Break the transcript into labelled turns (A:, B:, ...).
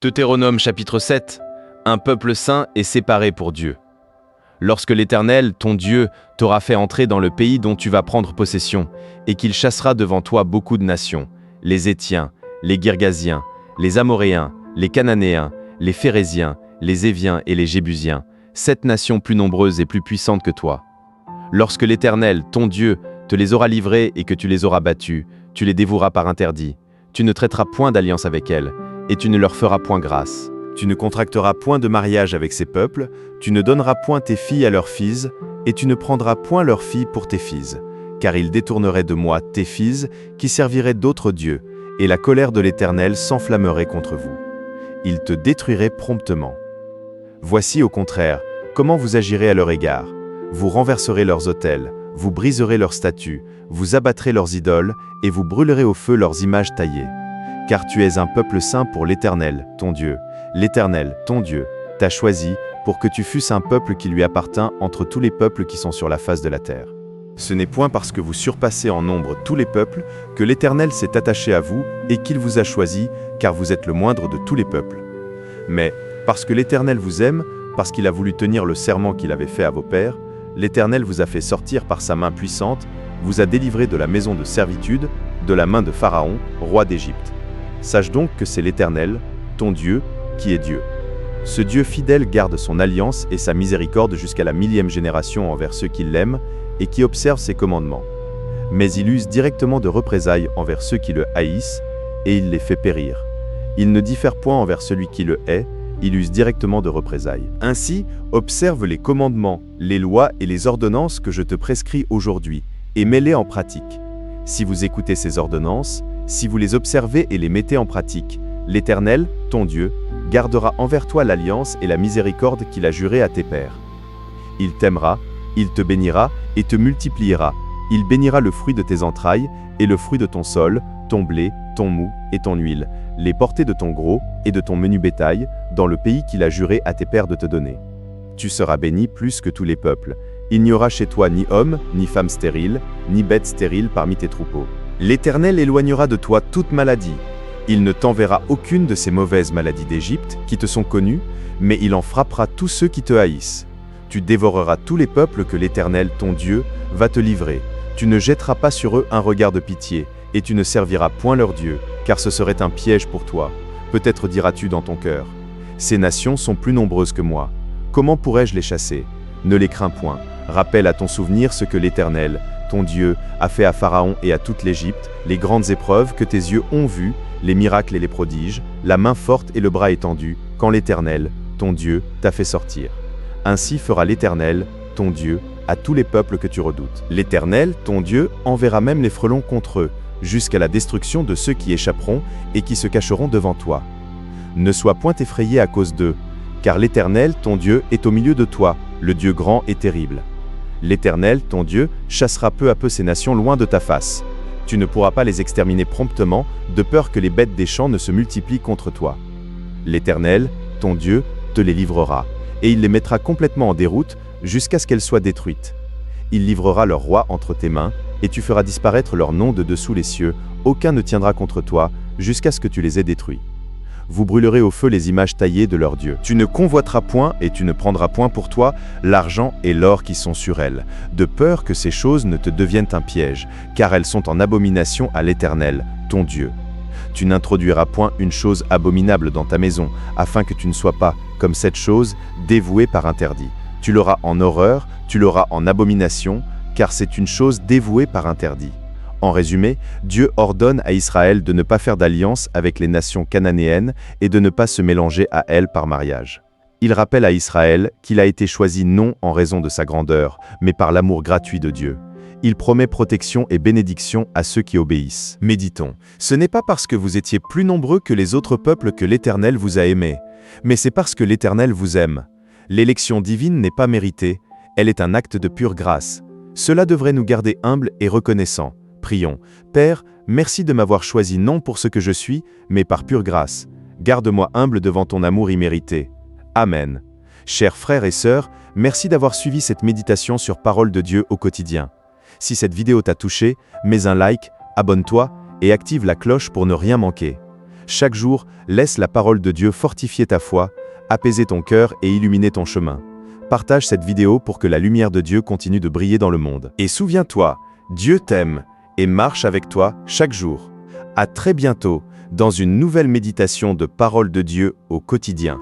A: Deutéronome chapitre 7. Un peuple saint est séparé pour Dieu. Lorsque l'Éternel, ton Dieu, t'aura fait entrer dans le pays dont tu vas prendre possession, et qu'il chassera devant toi beaucoup de nations, les Héthiens, les Girgasiens, les Amoréens, les Cananéens, les Phéréziens, les Éviens et les Jébusiens, 7 nations plus nombreuses et plus puissantes que toi. Lorsque l'Éternel, ton Dieu, te les aura livrées et que tu les auras battues, tu les dévoueras par interdit. Tu ne traiteras point d'alliance avec elles, et tu ne leur feras point grâce. Tu ne contracteras point de mariage avec ces peuples, tu ne donneras point tes filles à leurs fils, et tu ne prendras point leurs filles pour tes fils, car ils détourneraient de moi tes fils, qui serviraient d'autres dieux, et la colère de l'Éternel s'enflammerait contre vous. Ils te détruiraient promptement. Voici au contraire, comment vous agirez à leur égard. Vous renverserez leurs autels, vous briserez leurs statues, vous abattrez leurs idoles, et vous brûlerez au feu leurs images taillées. Car tu es un peuple saint pour l'Éternel, ton Dieu. L'Éternel, ton Dieu, t'a choisi pour que tu fusses un peuple qui lui appartient entre tous les peuples qui sont sur la face de la terre. Ce n'est point parce que vous surpassez en nombre tous les peuples que l'Éternel s'est attaché à vous et qu'il vous a choisi, car vous êtes le moindre de tous les peuples. Mais parce que l'Éternel vous aime, parce qu'il a voulu tenir le serment qu'il avait fait à vos pères, l'Éternel vous a fait sortir par sa main puissante, vous a délivré de la maison de servitude, de la main de Pharaon, roi d'Égypte. Sache donc que c'est l'Éternel, ton Dieu, qui est Dieu. Ce Dieu fidèle garde son alliance et sa miséricorde jusqu'à la 1000e génération envers ceux qui l'aiment et qui observent ses commandements. Mais il use directement de représailles envers ceux qui le haïssent, et il les fait périr. Il ne diffère point envers celui qui le hait, il use directement de représailles. Ainsi, observe les commandements, les lois et les ordonnances que je te prescris aujourd'hui, et mets-les en pratique. Si vous écoutez ces ordonnances, si vous les observez et les mettez en pratique, l'Éternel, ton Dieu, gardera envers toi l'alliance et la miséricorde qu'il a jurée à tes pères. Il t'aimera, il te bénira et te multipliera. Il bénira le fruit de tes entrailles et le fruit de ton sol, ton blé, ton mou et ton huile, les portées de ton gros et de ton menu bétail, dans le pays qu'il a juré à tes pères de te donner. Tu seras béni plus que tous les peuples. Il n'y aura chez toi ni homme, ni femme stérile, ni bête stérile parmi tes troupeaux. L'Éternel éloignera de toi toute maladie. Il ne t'enverra aucune de ces mauvaises maladies d'Égypte qui te sont connues, mais il en frappera tous ceux qui te haïssent. Tu dévoreras tous les peuples que l'Éternel, ton Dieu, va te livrer. Tu ne jetteras pas sur eux un regard de pitié, et tu ne serviras point leur Dieu, car ce serait un piège pour toi. Peut-être diras-tu dans ton cœur, « Ces nations sont plus nombreuses que moi. Comment pourrais-je les chasser ?» Ne les crains point. Rappelle à ton souvenir ce que l'Éternel, ton Dieu, a fait à Pharaon et à toute l'Égypte, les grandes épreuves que tes yeux ont vues, les miracles et les prodiges, la main forte et le bras étendu, quand l'Éternel, ton Dieu, t'a fait sortir. Ainsi fera l'Éternel, ton Dieu, à tous les peuples que tu redoutes. L'Éternel, ton Dieu, enverra même les frelons contre eux, jusqu'à la destruction de ceux qui échapperont et qui se cacheront devant toi. Ne sois point effrayé à cause d'eux, car l'Éternel, ton Dieu, est au milieu de toi, le Dieu grand et terrible. L'Éternel, ton Dieu, chassera peu à peu ces nations loin de ta face. Tu ne pourras pas les exterminer promptement, de peur que les bêtes des champs ne se multiplient contre toi. L'Éternel, ton Dieu, te les livrera, et il les mettra complètement en déroute, jusqu'à ce qu'elles soient détruites. Il livrera leur roi entre tes mains, et tu feras disparaître leur nom de dessous les cieux, aucun ne tiendra contre toi, jusqu'à ce que tu les aies détruits. Vous brûlerez au feu les images taillées de leurs dieux. Tu ne convoiteras point et tu ne prendras point pour toi l'argent et l'or qui sont sur elles, de peur que ces choses ne te deviennent un piège, car elles sont en abomination à l'Éternel, ton Dieu. Tu n'introduiras point une chose abominable dans ta maison, afin que tu ne sois pas, comme cette chose, dévouée par interdit. Tu l'auras en horreur, tu l'auras en abomination, car c'est une chose dévouée par interdit. En résumé, Dieu ordonne à Israël de ne pas faire d'alliance avec les nations cananéennes et de ne pas se mélanger à elles par mariage. Il rappelle à Israël qu'il a été choisi non en raison de sa grandeur, mais par l'amour gratuit de Dieu. Il promet protection et bénédiction à ceux qui obéissent. Méditons. Ce n'est pas parce que vous étiez plus nombreux que les autres peuples que l'Éternel vous a aimés, mais c'est parce que l'Éternel vous aime. L'élection divine n'est pas méritée, elle est un acte de pure grâce. Cela devrait nous garder humbles et reconnaissants. Prions. Père, merci de m'avoir choisi non pour ce que je suis, mais par pure grâce. Garde-moi humble devant ton amour immérité. Amen. Chers frères et sœurs, merci d'avoir suivi cette méditation sur Parole de Dieu au quotidien. Si cette vidéo t'a touché, mets un like, abonne-toi et active la cloche pour ne rien manquer. Chaque jour, laisse la parole de Dieu fortifier ta foi, apaiser ton cœur et illuminer ton chemin. Partage cette vidéo pour que la lumière de Dieu continue de briller dans le monde. Et souviens-toi, Dieu t'aime et marche avec toi chaque jour. À très bientôt dans une nouvelle méditation de Parole de Dieu au quotidien.